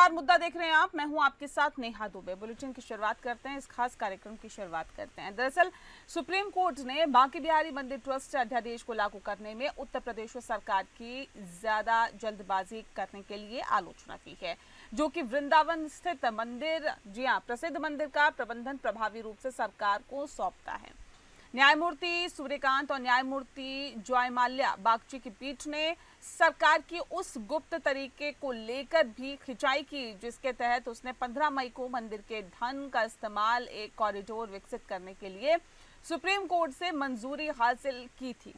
नमस्कार, मुद्दा देख रहे हैं आप। मैं हूं आपके साथ नेहा दुबे। बुलेटिन की शुरुआत करते हैं, इस खास कार्यक्रम की शुरुआत करते हैं। दरअसल सुप्रीम कोर्ट ने बांके बिहारी मंदिर ट्रस्ट अध्यादेश को लागू करने में उत्तर प्रदेश सरकार की ज्यादा जल्दबाजी करने के लिए आलोचना की है, जो कि वृंदावन स्थित मंदिर, जी हाँ, प्रसिद्ध मंदिर का प्रबंधन प्रभावी रूप से सरकार को सौंपता है। न्यायमूर्ति सूर्यकांत और न्यायमूर्ति जयमाल्या बागची की पीठ ने सरकार की उस गुप्त तरीके को लेकर भी खिंचाई की, जिसके तहत उसने 15 मई को मंदिर के धन का इस्तेमाल एक कॉरिडोर विकसित करने के लिए सुप्रीम कोर्ट से मंजूरी हासिल की थी।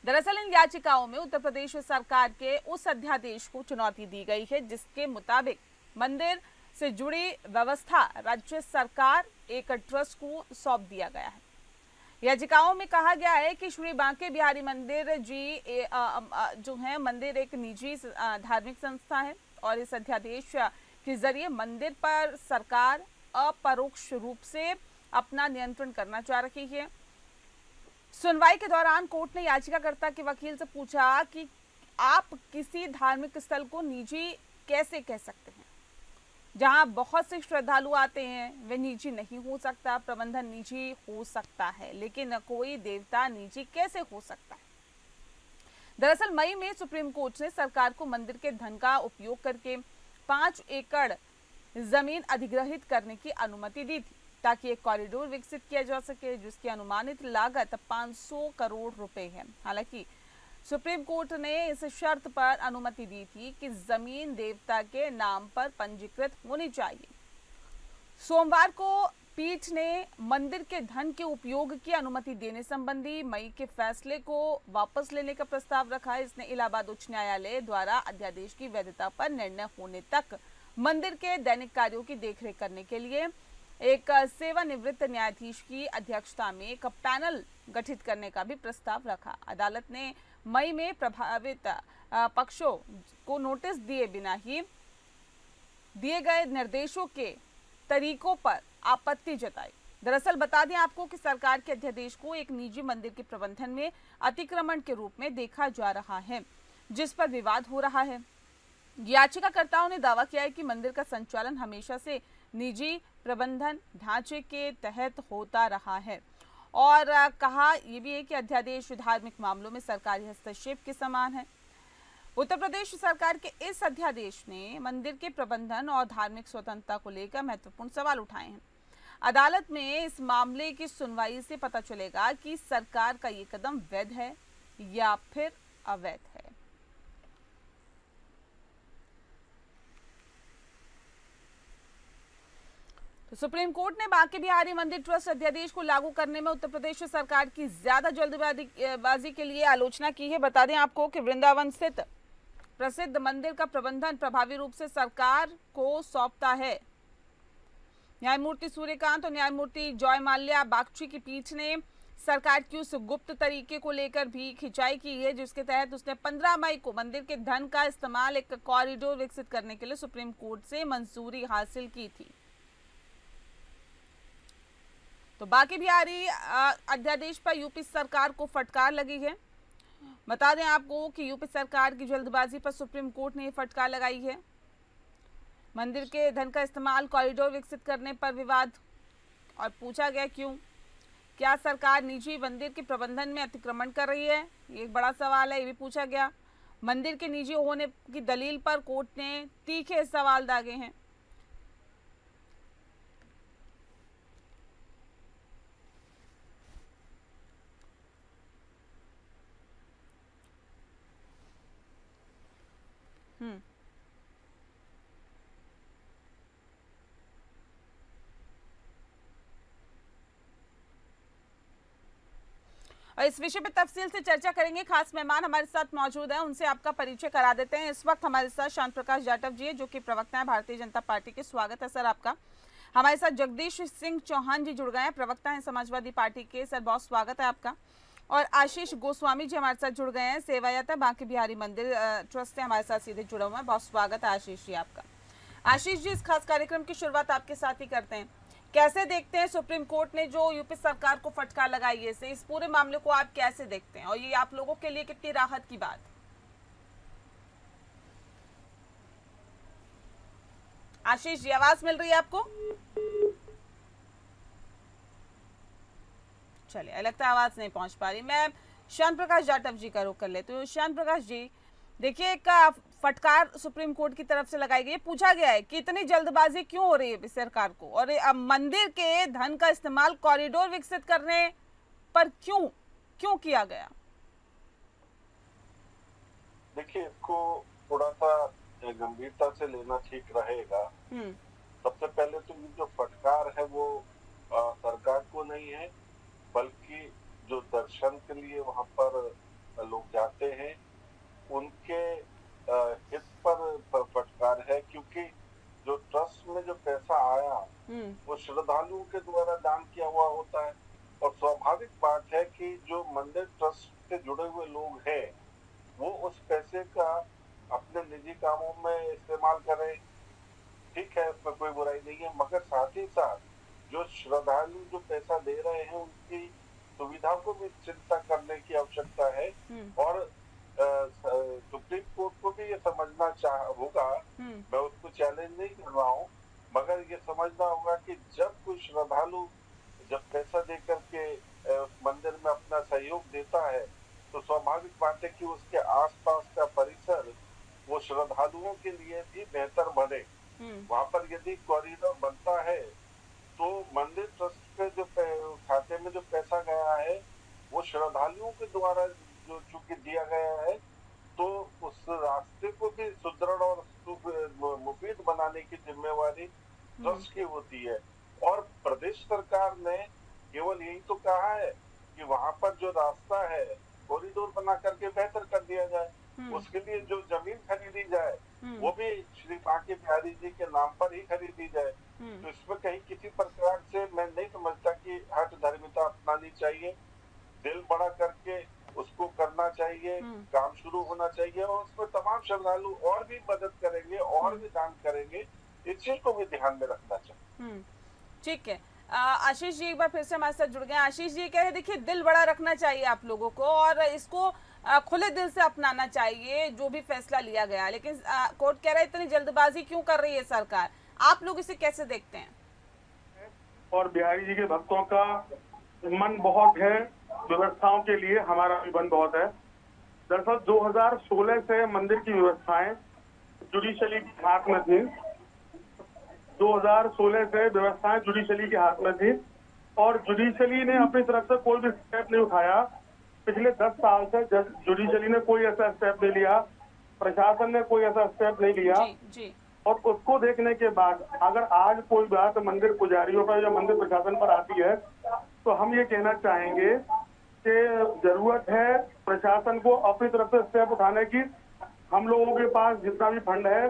दरअसल इन याचिकाओं में उत्तर प्रदेश सरकार के उस अध्यादेश को चुनौती दी गई है, जिसके मुताबिक मंदिर से जुड़ी व्यवस्था राज्य सरकार एक ट्रस्ट को सौंप दिया गया है। याचिकाओं में कहा गया है कि श्री बांके बिहारी मंदिर जी जो है मंदिर एक निजी धार्मिक संस्था है और इस अध्यादेश के जरिए मंदिर पर सरकार अपरोक्ष रूप से अपना नियंत्रण करना चाह रही है। सुनवाई के दौरान कोर्ट ने याचिकाकर्ता के वकील से पूछा कि आप किसी धार्मिक स्थल को निजी कैसे कह सकते हैं? जहां बहुत से श्रद्धालु आते हैं वे निजी नहीं हो सकता, प्रबंधन निजी हो सकता है, लेकिन कोई देवता निजी कैसे हो सकता है? दरअसल मई में सुप्रीम कोर्ट ने सरकार को मंदिर के धन का उपयोग करके 5 एकड़ जमीन अधिग्रहित करने की अनुमति दी थी, ताकि एक कॉरिडोर विकसित किया जा सके, जिसकी अनुमानित लागत 500 करोड़ रुपए है। हालांकि सुप्रीम कोर्ट ने इस शर्त पर अनुमति दी थी कि जमीन देवता के नाम पर पंजीकृत होनी चाहिए। सोमवार को पीठ ने मंदिर के धन के उपयोग की अनुमति देने संबंधी मई के फैसले को वापस लेने का प्रस्ताव रखा। इसने इलाहाबाद उच्च न्यायालय द्वारा अध्यादेश की वैधता पर निर्णय होने तक मंदिर के दैनिक कार्यों की देखरेख करने के लिए एक सेवानिवृत्त न्यायाधीश की अध्यक्षता में एक पैनल गठित करने का भी प्रस्ताव रखा। अदालत ने मई में प्रभावित पक्षों को नोटिस दिए बिना ही दिए गए निर्देशों के तरीकों पर आपत्ति जताई। दरअसल बता दें आपको कि सरकार के अध्यादेश को एक निजी मंदिर के प्रबंधन में अतिक्रमण के रूप में देखा जा रहा है, जिस पर विवाद हो रहा है। याचिकाकर्ताओं ने दावा किया है कि मंदिर का संचालन हमेशा से निजी प्रबंधन ढांचे के तहत होता रहा है और कहा यह भी है कि अध्यादेश धार्मिक मामलों में सरकारी हस्तक्षेप के समान है। उत्तर प्रदेश सरकार के इस अध्यादेश ने मंदिर के प्रबंधन और धार्मिक स्वतंत्रता को लेकर महत्वपूर्ण सवाल उठाए हैं। अदालत में इस मामले की सुनवाई से पता चलेगा कि सरकार का ये कदम वैध है या फिर अवैध है। तो सुप्रीम कोर्ट ने बांके बिहारी मंदिर ट्रस्ट अध्यादेश को लागू करने में उत्तर प्रदेश सरकार की ज्यादा जल्दबाजी के लिए आलोचना की है। बता दें आपको कि वृंदावन स्थित प्रसिद्ध मंदिर का प्रबंधन प्रभावी रूप से सरकार को सौंपता है। न्यायमूर्ति सूर्यकांत और न्यायमूर्ति जयमाल्या बागची की पीठ ने सरकार की उस गुप्त तरीके को लेकर भी खिंचाई की है, जिसके तहत उसने 15 मई को मंदिर के धन का इस्तेमाल एक कॉरिडोर विकसित करने के लिए सुप्रीम कोर्ट से मंजूरी हासिल की थी। तो बांके बिहारी अध्यादेश पर यूपी सरकार को फटकार लगी है। बता दें आपको कि यूपी सरकार की जल्दबाजी पर सुप्रीम कोर्ट ने फटकार लगाई है। मंदिर के धन का इस्तेमाल कॉरिडोर विकसित करने पर विवाद, और पूछा गया क्यों? क्या सरकार निजी मंदिर के प्रबंधन में अतिक्रमण कर रही है? ये एक बड़ा सवाल है, ये भी पूछा गया। मंदिर के निजी होने की दलील पर कोर्ट ने तीखे सवाल दागे हैं। और इस विषय पर तफसील से चर्चा करेंगे। खास मेहमान हमारे साथ मौजूद हैं, उनसे आपका परिचय करा देते हैं। इस वक्त हमारे साथ शांत प्रकाश जाटव जी है, जो कि प्रवक्ता है भारतीय जनता पार्टी के। स्वागत है सर आपका। हमारे साथ जगदीश सिंह चौहान जी जुड़ गए हैं, प्रवक्ता हैं समाजवादी पार्टी के। सर बहुत स्वागत है आपका। और आशीष गोस्वामी जी हमारे साथ जुड़ गए हैं, सेवायत बांके बिहारी मंदिर ट्रस्ट से हमारे साथ सीधे जुड़ा हुआ है। बहुत स्वागत है आशीष जी आपका। आशीष जी, इस खास कार्यक्रम की शुरुआत आपके साथ ही करते हैं। कैसे देखते हैं सुप्रीम कोर्ट ने जो यूपी सरकार को फटकार लगाई है, इस पूरे मामले को आप कैसे देखते हैं और ये आप लोगों के लिए कितनी राहत की बात? आशीष जी, आवाज मिल रही है आपको? चलिए, लगता है आवाज नहीं पहुंच पा रही। मैं श्याम प्रकाश जाटव जी का रुख कर लेती हूँ। श्याम प्रकाश जी, देखिए, एक फटकार सुप्रीम कोर्ट की तरफ से लगाई गई है। पूछा गया है कि इतनी जल्दबाजी क्यों हो रही है सरकार को, और अब मंदिर के धन का इस्तेमाल कॉरिडोर विकसित करने पर क्यों किया गया? देखिए, इसको थोड़ा सा गंभीरता से लेना ठीक रहेगा। सबसे पहले तो ये जो फटकार है वो सरकार को नहीं है, बल्कि जो दर्शन के लिए वहां पर लोग जाते हैं उनके हित पर फटकार है, क्योंकि जो ट्रस्ट में जो पैसा आया वो श्रद्धालुओं के द्वारा दान किया हुआ होता है। और स्वाभाविक बात है कि जो मंदिर ट्रस्ट से जुड़े हुए लोग हैं वो उस पैसे का अपने निजी कामों में इस्तेमाल करें, ठीक है, इसमें कोई बुराई नहीं है। मगर साथ ही साथ जो श्रद्धालु जो पैसा दे रहे हैं उनकी सुविधा को भी चिंता करने की आवश्यकता है। और सुप्रीम कोर्ट को भी ये समझना होगा, मैं उसको चैलेंज नहीं कर रहा हूँ, मगर ये समझना होगा कि जब कोई श्रद्धालु जब पैसा देकर के उस मंदिर में अपना सहयोग देता है तो स्वाभाविक बात है कि उसके आसपास का परिसर वो श्रद्धालुओं के लिए भी बेहतर बने। वहां पर यदि कॉरिडोर बनता है तो मंदिर ट्रस्ट पे जो खाते में जो पैसा गया है वो श्रद्धालुओं के द्वारा जो चूंकि दिया गया है, तो उस रास्ते को भी सुदृढ़ और मुफीद बनाने की जिम्मेवारी ट्रस्ट की होती है। और प्रदेश सरकार ने केवल यही तो कहा है कि वहां पर जो रास्ता है कॉरिडोर बना करके बेहतर कर दिया जाए, उसके लिए जो जमीन खरीदी जाए वो भी श्री बांके बिहारी जी के नाम पर ही खरीदी जाए। तो इसमें कहीं किसी प्रकार से मैं नहीं समझता कि हठ धर्मिता अपनानी चाहिए। दिल बड़ा करके उसको करना चाहिए, काम शुरू होना चाहिए, और उसमें तमाम श्रद्धालु और भी मदद करेंगे और भी दान करेंगे, इस चीज को भी ध्यान में रखना चाहिए। ठीक है, आशीष जी एक बार फिर से हमारे साथ जुड़ गए। आशीष जी कह रहे, देखिए, दिल बड़ा रखना चाहिए आप लोगों को और इसको खुले दिल से अपनाना चाहिए जो भी फैसला लिया गया, लेकिन कोर्ट कह रहा है इतनी जल्दबाजी क्यों कर रही है सरकार, आप लोग इसे कैसे देखते हैं? और बिहारी जी के भक्तों का मन बहुत है, व्यवस्थाओं के लिए हमारा भी मन बहुत है। दरअसल 2016 से मंदिर की व्यवस्थाएं जुडिशरी के हाथ में थी। 2016 से व्यवस्थाएं जुडिशरी के हाथ में थी और जुडिशरी ने अपनी तरफ से कोई भी स्टेप नहीं उठाया। पिछले 10 साल से जुडिशरी ने कोई ऐसा स्टेप नहीं लिया, प्रशासन ने कोई ऐसा स्टेप नहीं लिया। जी। और उसको देखने के बाद अगर आज कोई बात मंदिर पुजारियों पर या मंदिर प्रशासन पर आती है तो हम ये कहना चाहेंगे कि जरूरत है प्रशासन को अपनी तरफ से स्टेप उठाने की। हम लोगों के पास जितना भी फंड है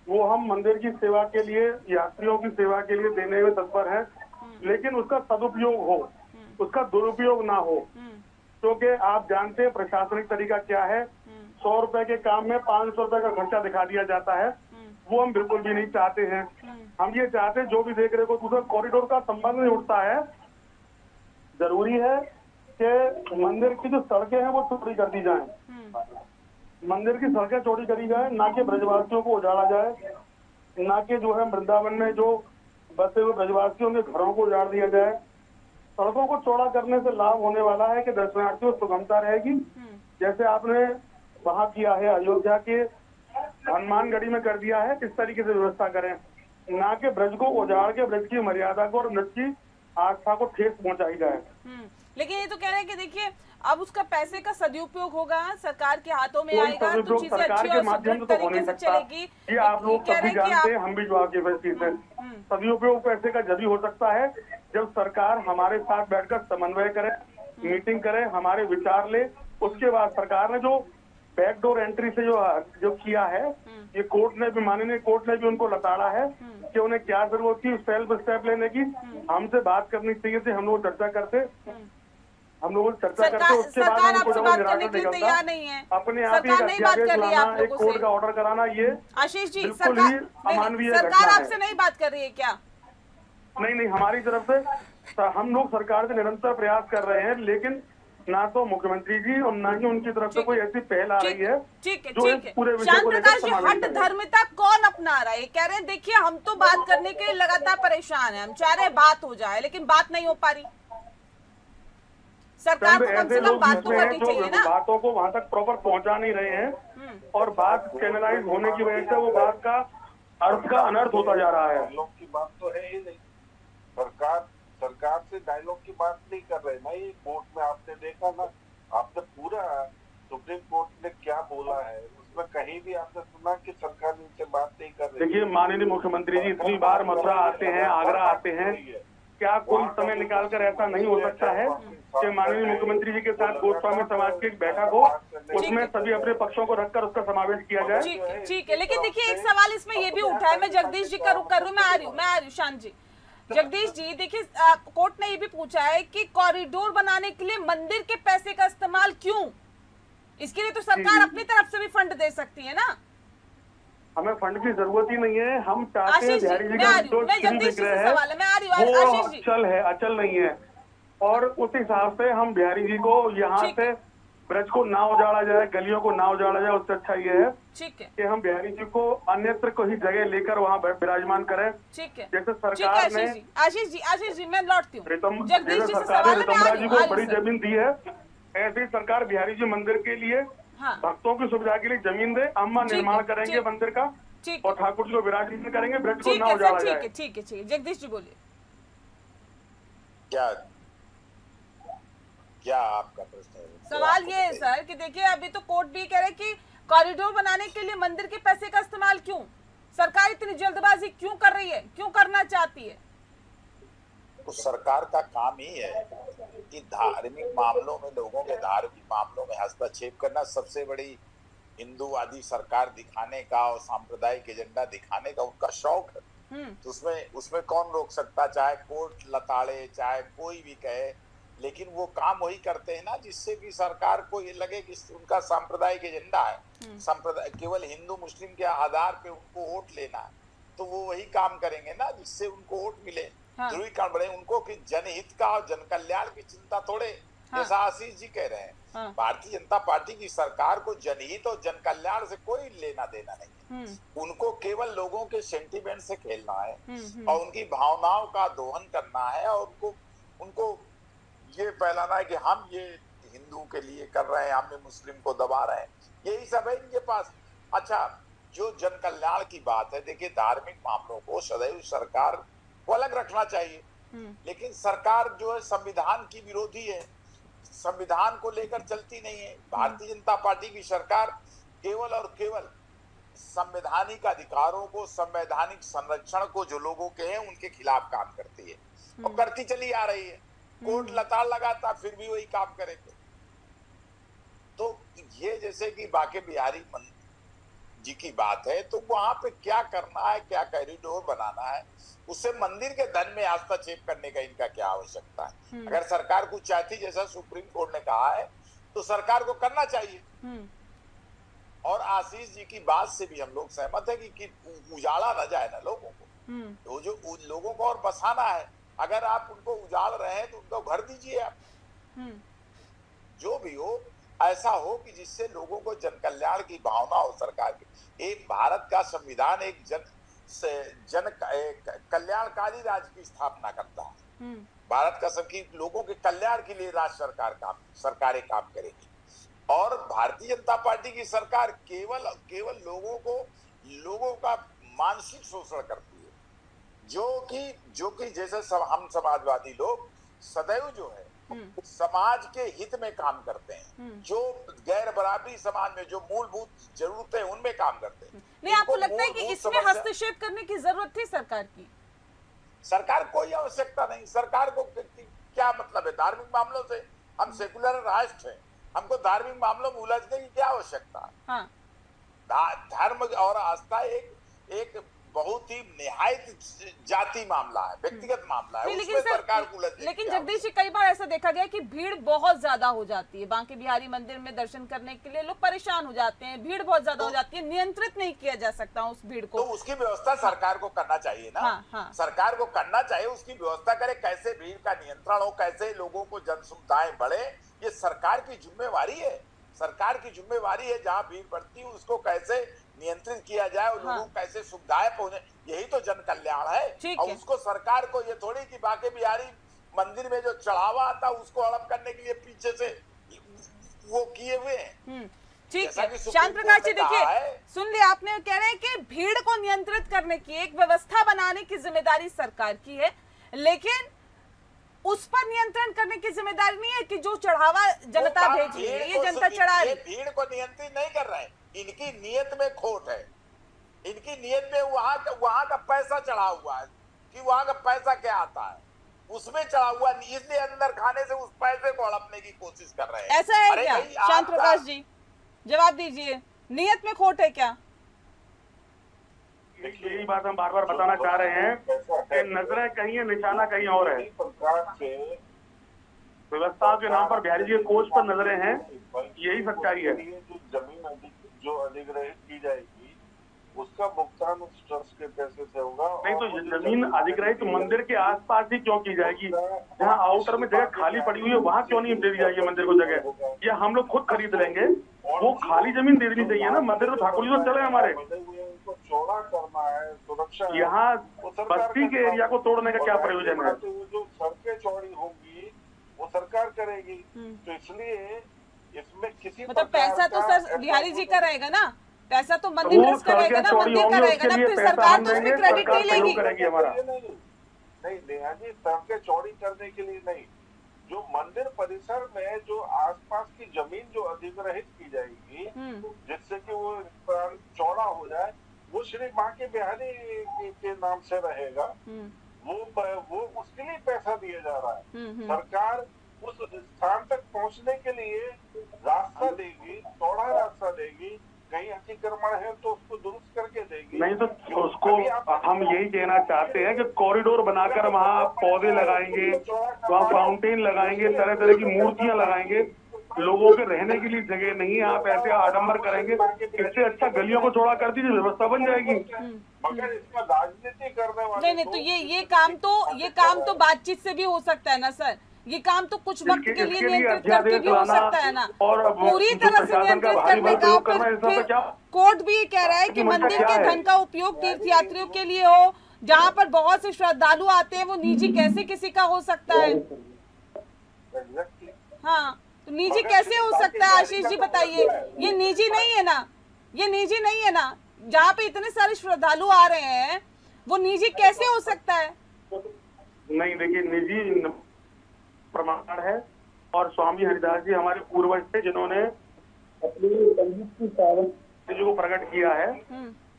वो हम मंदिर की सेवा के लिए, यात्रियों की सेवा के लिए देने में तत्पर है, लेकिन उसका सदुपयोग हो, उसका दुरुपयोग ना हो। क्योंकि आप जानते हैं प्रशासनिक तरीका क्या है, 100 रुपए के काम में 500 रुपए का खर्चा दिखा दिया जाता है। वो हम बिल्कुल भी नहीं चाहते हैं। हम ये चाहते हैं जो भी देख रहे को दूसरा कॉरिडोर का संबंध नहीं उठता है। जरूरी है कि मंदिर की जो सड़कें हैं वो चौड़ी कर दी जाएं, मंदिर की सड़कें चौड़ी करी जाए, ना कि ब्रजवासियों को उजाड़ा जाए, ना कि जो है वृंदावन में जो बसे हुए ब्रजवासियों के घरों को उजाड़ दिया जाए। सड़कों को चौड़ा करने से लाभ होने वाला है कि दर्शनार्थियों को सुगमता रहेगी, जैसे आपने वहां किया है अयोध्या के हनुमानगढ़ी में कर दिया है, इस तरीके से व्यवस्था करें, ना कि ब्रज को उजाड़ के ब्रज की मर्यादा को और ब्रज की आस्था को ठेस पहुंचाई जाए। लेकिन ये तो कह रहे हैं कि देखिए अब उसका पैसे का सदुपयोग होगा, सरकार के हाथों में आएगा तो चीजें अच्छी और सुदृढ़ तरीके से चलेगी। ये आप लोग सभी जानते हैं, हम भी जो आपकी चीज है, सदुपयोग पैसे का जब ही हो सकता है जब सरकार हमारे साथ बैठकर समन्वय करे, मीटिंग करे, हमारे विचार ले। उसके बाद सरकार ने जो बैकडोर एंट्री से जो किया है, ये कोर्ट ने भी, माननीय कोर्ट ने भी उनको लताड़ा है कि उन्हें क्या जरूरत थी सेल्फ स्टेप लेने की। हमसे बात करनी चाहिए थी, हम लोग चर्चा करते, उसके बाद उनको जब निराकरण निकलता अपने आप ही एक कोर्ट का ऑर्डर कराना, ये आशीष जी बिल्कुल ही अमानवीय घटना है। सरकार आपसे नहीं बात कर रही है क्या? नहीं, हमारी तरफ से हम लोग सरकार से निरंतर प्रयास कर रहे हैं, लेकिन ना तो मुख्यमंत्री जी और ना ही उनकी तरफ से कोई ऐसी पहल आ रही है जो इस पूरे विषय श्याम को लेकर प्रकाश जी, समावेश हट करे। धर्मिता कौन अपना रहा है? कह रहे हैं देखिए हम तो बात करने के लिए लगातार परेशान हैं, हम चाह रहे बात हो जाए लेकिन बात नहीं हो पा रही। सरकार को कम से कम बात तो करनी चाहिए ना। बातों को वहां तक प्रॉपर पहुंचा नहीं रहे हैं और बात चैनलाइज होने की वजह से वो बात का अर्थ का अनर्थ होता जा रहा है। डायलॉग की बात तो है ही नहीं। सरकार से डायलॉग की बात नहीं कर रहे ना। ये कोर्ट में आपने देखा ना, आपने पूरा सुप्रीम कोर्ट ने क्या बोला है उसमें कहीं भी आपने सुना कि सरकार इनसे बात नहीं कर रही। देखिए माननीय मुख्यमंत्री जी इतनी बार मथुरा आते हैं, आगरा आते हैं, क्या कोई समय निकालकर ऐसा नहीं हो सकता है कि माननीय मुख्यमंत्री जी के साथ गोस्वामी समाज की एक बैठक हो, उसमें सभी अपने पक्षों को रखकर उसका समावेश किया जाए। ठीक है, लेकिन देखिए एक सवाल इसमें ये भी उठा है, मैं जगदीश जी का रुख कर रही हूँ, मैं आ रही हूँ शांत जी। जगदीश जी देखिए, कोर्ट ने ये भी पूछा है कि कॉरिडोर बनाने के लिए मंदिर के पैसे का इस्तेमाल क्यों? इसके लिए तो सरकार अपनी तरफ से भी फंड दे सकती है ना। हमें फंड की जरूरत ही नहीं है। हम चाहते हैं बिहारी जी का जो स्किल दिख रहे हैं वो अचल है, अचल नहीं है, और उस हिसाब से हम बिहारी जी को यहाँ से ब्रज को ना उजाड़ा जाए, गलियों को ना उजाड़ा जाए, उससे अच्छा ये है कि हम बिहारी जी को अन्यत्र कोई जगह लेकर वहाँ विराजमान करें। ठीक है, जैसे सरकार ने आशीष जी मैं लौटती हूँ। जैसे सरकार ने रितमराज जी को बड़ी जमीन दी है, ऐसे ही सरकार बिहारी जी मंदिर के लिए भक्तों की सुविधा के लिए जमीन दे। अम्मा निर्माण करेंगे मंदिर का और ठाकुर जी को विराजमान करेंगे, ब्रज को ना उजाड़ा जाए। ठीक है, जगदीश जी बोलिए। क्या आपका प्रश्न है? सवाल ये है सर कि देखिए अभी तो कोर्ट भी कह रहे कि कॉरिडोर बनाने के लिए मंदिर के पैसे का इस्तेमाल क्यों? सरकार इतनी जल्दबाजी क्यों कर रही है, क्यों करना चाहती है? तो सरकार का काम ही है कि धार्मिक मामलों में, लोगों के धार्मिक मामलों में हस्तक्षेप करना सबसे बड़ी हिंदूवादी सरकार दिखाने का और सांप्रदायिक एजेंडा दिखाने का उनका शौक है। तो उसमें कौन रोक सकता, चाहे कोर्ट लताड़े, चाहे कोई भी कहे, लेकिन वो काम वही करते हैं ना जिससे कि सरकार को ये लगे कि उनका सांप्रदायिक एजेंडा है, संप्रदाय केवल हिंदू मुस्लिम के आधार पे उनको वोट लेना है, तो वो वही काम करेंगे ना जिससे उनको वोट मिले। जरूरी काम बने उनको कि जनहित का और जन कल्याण की चिंता थोड़े, जैसा आशीष जी कह रहे हैं। भारतीय जनता पार्टी की सरकार को जनहित और जन कल्याण से कोई लेना देना नहीं है। उनको केवल लोगों के सेंटिमेंट से खेलना है और उनकी भावनाओं का दोहन करना है और उनको ये फैलाना है कि हम ये हिंदू के लिए कर रहे हैं, हम मुस्लिम को दबा रहे हैं, यही सब है इनके पास। अच्छा, जो जन कल्याण की बात है, देखिए धार्मिक मामलों को सदैव सरकार को अलग रखना चाहिए, लेकिन सरकार जो है संविधान की विरोधी है, संविधान को लेकर चलती नहीं है। भारतीय जनता पार्टी की सरकार केवल और केवल संवैधानिक अधिकारों को, संवैधानिक संरक्षण को जो लोगों के हैं उनके खिलाफ काम करती है और करती चली आ रही है। कोर्ट लताड़ लगाता फिर भी वही काम करेंगे। तो ये जैसे कि बाके बिहारी जी की बात है, तो वहां पे क्या करना है, क्या कॉरिडोर बनाना है, उससे मंदिर के धन में हस्तक्षेप करने का इनका क्या आवश्यकता है? अगर सरकार कुछ चाहती, जैसा सुप्रीम कोर्ट ने कहा है, तो सरकार को करना चाहिए। और आशीष जी की बात से भी हम लोग सहमत है कि उजाड़ा न जाए ना लोगों को, तो जो लोगों को और बसाना है, अगर आप उनको उजाड़ रहे हैं तो उनको घर दीजिए आप। जो भी हो, ऐसा हो कि जिससे लोगों को जन कल्याण की भावना हो सरकार की। एक भारत का संविधान एक जन कल्याणकारी राज्य की स्थापना करता है। भारत का सबकी लोगों के कल्याण के लिए राज्य सरकारें काम करेगी, और भारतीय जनता पार्टी की सरकार केवल लोगों का मानसिक शोषण करती है, जो कि जैसे हम समाजवादी लोग सदैव जो है समाज के हित में काम करते हैं, जो गैर बराबरी समाज में जो मूलभूत जरूरतें उनमें काम करते हैं। नहीं, आपको लगता है कि इसमें हस्तक्षेप करने की जरूरत थी सरकार की? सरकार कोई आवश्यकता नहीं। सरकार को क्या मतलब है धार्मिक मामलों से? हम सेकुलर राष्ट्र हैं, हमको धार्मिक मामलों में उलझने की क्या आवश्यकता है? धर्म और आस्था एक बहुत ही निहायत जाति मामला है, व्यक्तिगत मामला है, उसमें सरकार को उलझने। लेकिन जगदीश जी, कई बार ऐसा देखा गया कि भीड़ बहुत ज्यादा हो जाती है, बांके बिहारी मंदिर में दर्शन करने के लिए लोग परेशान हो जाते हैं, भीड़ बहुत ज्यादा हो जाती है, नियंत्रित नहीं किया जा सकता उस भीड़ को। तो उसकी व्यवस्था सरकार को करना चाहिए ना। सरकार को करना चाहिए, उसकी व्यवस्था करे, कैसे भीड़ का नियंत्रण हो, कैसे लोगों को जन सुविधाएं बढ़े ये सरकार की जिम्मेवारी है। सरकार की जिम्मेवारी है जहां भीड़ बढ़ती है उसको कैसे नियंत्रित किया जाए और लोगों को कैसे सुविधाएं पहुंचे, यही तो जन कल्याण है। और उसको सरकार को ये थोड़ी कि बांके बिहारी मंदिर में जो चढ़ावा आता उसको हड़प करने के लिए पीछे से वो किए हुए हैं। ठीक है शांत प्रकाश जी, देखिए सुन लिया आपने, कह रहे हैं कि भीड़ को नियंत्रित करने की एक व्यवस्था बनाने की जिम्मेदारी सरकार की है, लेकिन उस पर नियंत्रण करने की जिम्मेदारी नहीं है कि जो चढ़ावा जनता भेज रही है, ये जनता चढ़ा रही है। भीड़ को नियंत्रित नहीं कर रहे हैं, इनकी नियत में खोट है। इनकी नियत में वहां का पैसा चढ़ा हुआ है कि वहां का पैसा क्या आता है उसमें चढ़ा हुआ, इसलिए अंदर खाने से उस पैसे को हड़पने की कोशिश कर रहे हैं। ऐसा है क्या शांत प्रकाश जी, जवाब दीजिए, नियत में खोट है क्या? यही बात हम बार बार बताना चाह रहे हैं कि नजरें कहीं है, निशाना कहीं और है। व्यवस्थाओं के नाम पर बिहारी जी के कोच पर नजरें हैं, यही सच्चाई है। जमीन जो अधिग्रहित की जाएगी उसका भुगतान उस ट्रस्ट के पैसे से होगा। नहीं तो जमीन अधिग्रहित मंदिर के आसपास ही क्यों की जाएगी? जहाँ आउटर में जगह खाली पड़ी हुई है वहाँ क्यों नहीं दे दी जाएगी मंदिर को जगह? या हम लोग खुद खरीद लेंगे? वो खाली जमीन दे देनी चाहिए ना। मंदिर तो ठाकुर जी तो चले हमारे, चौड़ा करना है, सुरक्षा। यहाँ बस्ती के एरिया को तोड़ने का क्या प्रयोजन है? जो सड़कें चौड़ी होंगी वो सरकार करेगी, तो इसलिए इसमें किसी मतलब पैसा तो सर बिहारी जी का रहेगा ना, पैसा तो मंदिर ट्रस्ट का रहेगा ना, मंदिर का रहेगा ना, फिर सरकार तो उसमें क्रेडिट नहीं लेगी। नहीं नेहा जी, सड़कें चौड़ी करने के लिए नहीं, जो मंदिर परिसर में जो आसपास की जमीन जो अधिग्रहित की जाएगी जिससे कि वो चौड़ा हो जाए, वो श्री बांके बिहारी के नाम से रहेगा। वो उसके लिए पैसा दिया जा रहा है। सरकार उस स्थान तक पहुंचने के लिए रास्ता देगी, चौड़ा रास्ता देगी, कहीं अतिक्रमण है तो उसको दुरुस्त करके देगी। नहीं तो उसको हम यही कहना चाहते हैं कि कॉरिडोर बनाकर वहाँ पौधे लगाएंगे, वहाँ फाउंटेन लगाएंगे, तरह तरह की मूर्तियां लगाएंगे, लोगों के रहने के लिए जगह नहीं, आप ऐसे आडंबर करेंगे, इससे अच्छा गलियों को चौड़ा कर दीजिए, व्यवस्था बन जाएगी। मगर इसमें राजनीति करने वाले नहीं तो ये काम तो बातचीत से भी हो सकता है ना सर, ये काम तो कुछ वक्त के लिए नियंत्रित करके भी हो सकता है ना, पूरी तरह से नियंत्रित करने का। फिर कोर्ट भी ये कह रहा है कि मंदिर के धन का उपयोग तीर्थ यात्रियों के लिए हो, जहाँ पर बहुत से श्रद्धालु आते हैं, वो निजी कैसे किसी का हो सकता है? हाँ, तो निजी कैसे हो सकता है आशीष जी बताइए? ये निजी नहीं है ना, ये निजी नहीं है ना, जहाँ पे इतने सारे श्रद्धालु आ रहे हैं वो निजी कैसे हो सकता है? नहीं देखिए, निजी प्रमाण है और स्वामी हरिदास जी हमारे पूर्वज थे जिन्होंने अपनी संगीत की साधना को प्रकट किया है,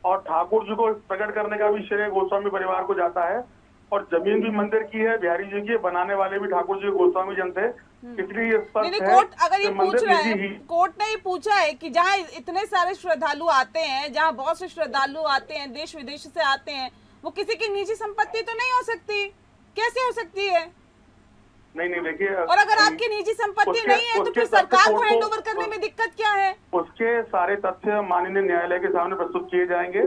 और ठाकुर जी को प्रकट करने का भी श्रेय गोस्वामी परिवार को जाता है। और जमीन भी मंदिर की है, बिहारी जी की, बनाने वाले भी ठाकुर जी गोस्वामी जन थे, इसलिए कोर्ट अगर ये पूछ रहा है, कोर्ट ने ये पूछा है कि जहाँ इतने सारे श्रद्धालु आते हैं, जहाँ बहुत से श्रद्धालु आते हैं, देश विदेश से आते हैं, वो किसी की निजी संपत्ति तो नहीं हो सकती? कैसे हो सकती है? नहीं देखिए, और अगर आपकी निजी संपत्ति नहीं है तो फिर सरकार को हैंडओवर करने में दिक्कत क्या है? उसके सारे तथ्य माननीय न्यायालय के सामने प्रस्तुत किए जाएंगे,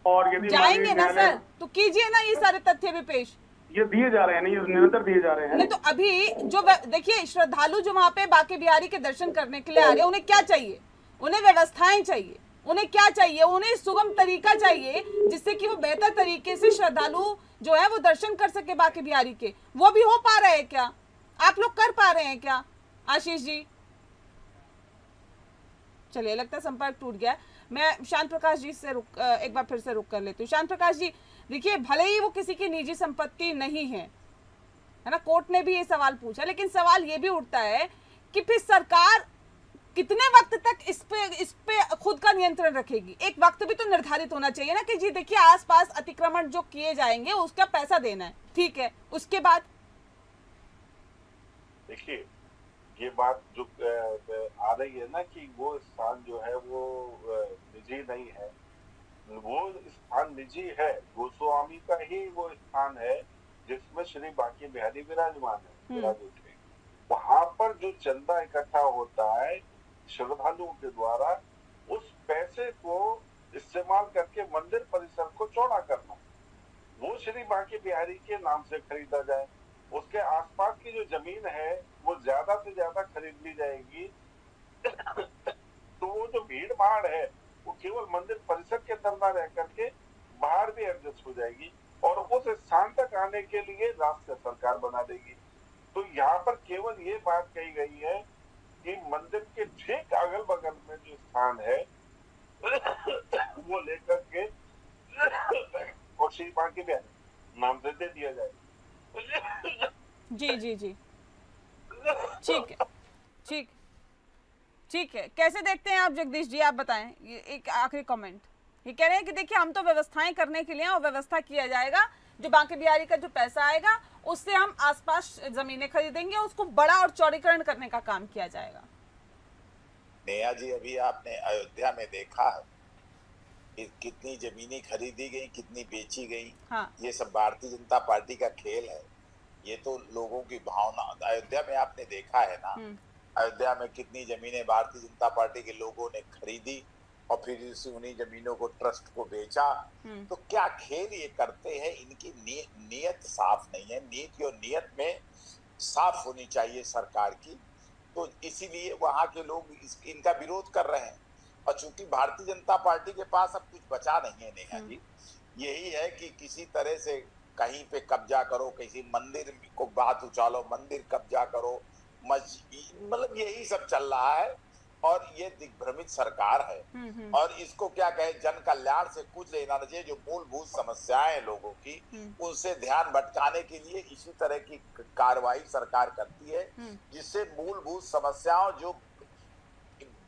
और यदि जाएंगे ना सर तो कीजिए ना ये सारे तथ्य भी पेश। ये दिए जा रहे हैं, नहीं निरंतर दिए जा रहे हैं। नहीं तो अभी जो देखिए श्रद्धालु जो वहाँ पे बांके बिहारी के दर्शन करने के लिए आ रहे हैं, उन्हें क्या चाहिए? उन्हें व्यवस्थाएं चाहिए, उन्हें क्या चाहिए? उन्हें सुगम तरीका चाहिए जिससे कि वो बेहतर तरीके से श्रद्धालु जो है वो दर्शन कर सके बांके बिहारी के। वो भी हो पा रहे हैं क्या? आप लोग कर पा रहे हैं क्या आशीष जी? चलिए, लगता है संपर्क टूट गया। मैं शांत प्रकाश जी से एक बार फिर से रुक कर लेती हूँ। शांत प्रकाश जी, देखिए भले ही वो किसी की निजी संपत्ति नहीं है ना, कोर्ट ने भी ये सवाल पूछा, लेकिन सवाल ये भी उठता है कि फिर सरकार कितने वक्त तक इस पे खुद का नियंत्रण रखेगी? एक वक्त भी तो निर्धारित होना चाहिए ना कि जी देखिए आसपास अतिक्रमण जो किए जाएंगे उसका पैसा देना है, ठीक है, उसके बाद देखिए ये बात जो आ रही है ना कि वो स्थान जो है वो निजी नहीं है, वो स्थान निजी है, गोस्वामी का ही वो स्थान है जिसमें श्री बांके बिहारी विराजमान है, विराजित है। वहां पर जो चंदा इकट्ठा होता है श्रद्धालुओं के द्वारा, उस पैसे को इस्तेमाल करके मंदिर परिसर को चौड़ा करना, वो श्री बांके बिहारी के नाम से खरीदा जाए। उसके आसपास की जो जमीन है वो ज्यादा से ज्यादा खरीद ली जाएगी। तो वो जो भीड़ भाड़ है वो केवल मंदिर परिसर के अंदर न रह करके बाहर भी एडजस्ट हो जाएगी और उस स्थान तक आने के लिए रास्ते सरकार बना देगी। तो यहाँ पर केवल ये बात कही गई है कि मंदिर के ठीक अगल बगल में जो स्थान है वो लेकर के और श्री बांके बिहारी नाम से दे दिया जाए। जी जी जी, ठीक है, ठीक है। कैसे देखते हैं आप जगदीश जी, आप बताएं। ये एक आखिरी कमेंट, ये कह रहे हैं कि देखिए हम तो व्यवस्थाएं करने के लिए और व्यवस्था किया जाएगा, जो बांके बिहारी का जो पैसा आएगा उससे हम आसपास जमीनें खरीदेंगे, उसको बड़ा और चौड़ीकरण करने का काम किया जाएगा। नेहा जी, अभी आपने अयोध्या में देखा है कि कितनी जमीनें खरीदी गई, कितनी बेची गई। हाँ। ये सब भारतीय जनता पार्टी का खेल है। ये तो लोगों की भावना, अयोध्या में आपने देखा है ना, अयोध्या में कितनी जमीनें भारतीय जनता पार्टी के लोगों ने खरीदी और फिर उन्हीं जमीनों को ट्रस्ट को बेचा। तो क्या खेल ये करते हैं, इनकी नीयत साफ नहीं है। नीति और नीयत में साफ होनी चाहिए सरकार की। तो इसीलिए वहां के लोग इनका विरोध कर रहे हैं। और चूंकि भारतीय जनता पार्टी के पास अब कुछ बचा नहीं है नेहा जी, यही है कि किसी तरह से कहीं पे कब्जा करो, किसी मंदिर को बात उछालो, मंदिर कब्जा करो, मस्जिद, मतलब यही सब चल रहा है। और ये दिग्भ्रमित सरकार है और इसको क्या कहे, जन कल्याण से कुछ लेना नहीं चाहिए। जो मूलभूत समस्याएं हैं लोगों की, उनसे ध्यान भटकाने के लिए इसी तरह की कार्रवाई सरकार करती है, जिससे मूलभूत समस्याओं, जो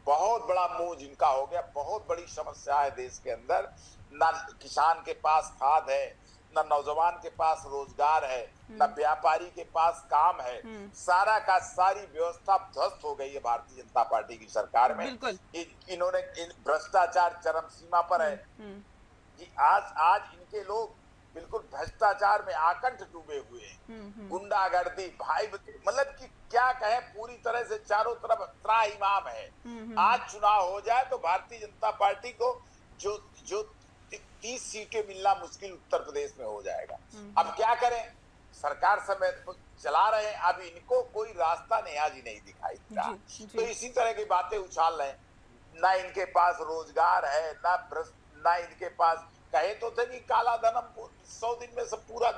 बहुत बड़ा मुंह जिनका हो गया, बहुत बड़ी समस्या है देश के अंदर, ना किसान के पास खाद है, ना नौजवान के पास रोजगार है, ना व्यापारी के पास काम है, सारा का सारी व्यवस्था ध्वस्त हो गई है भारतीय जनता पार्टी की सरकार में। इन्होंने भ्रष्टाचार चरम सीमा पर है कि आज इनके लोग बिल्कुल भ्रष्टाचार में आकंठ डूबे हुए हैं। गुंडागर्दी, भाई, मतलब कि क्या कहे, पूरी तरह से चारों तरफ त्राहिमाम है। आज चुनाव हो जाए तो भारतीय जनता पार्टी को जो 30 सीटें मिलना मुश्किल उत्तर प्रदेश में हो जाएगा। अब क्या करें, सरकार समय चला रहे हैं, अब इनको कोई रास्ता नेहा जी नहीं दिखाई दे रहा। तो इसी तरह की बातें उछाल रहे हैं। ना इनके पास रोजगार है, ना इनके पास, कहे तो थे कि काला धन हम 100 दिन में सब पूरा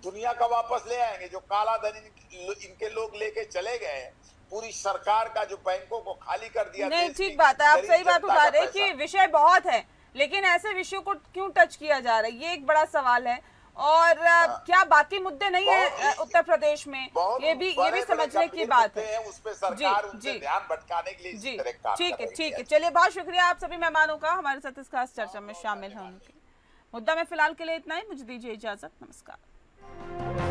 दुनिया का वापस ले आएंगे। जो काला धन इनके लोग लेके चले गए हैं, पूरी सरकार का जो बैंकों को खाली कर दिया। नहीं, ठीक बात है, आप सही बात उठा रहे हैं कि विषय बहुत है, लेकिन ऐसे विषयों को क्यों टच किया जा रहा है, ये एक बड़ा सवाल है। और क्या बाकी मुद्दे नहीं है उत्तर प्रदेश में, ये भी समझने की बात है। उस पे सरकार उनसे ध्यान भटकाने के लिए जी, ठीक है। चलिए, बहुत शुक्रिया आप सभी मेहमानों का हमारे साथ इस खास चर्चा में शामिल होने के लिए। मुद्दा में फिलहाल के लिए इतना ही, मुझे दीजिए इजाजत, नमस्कार।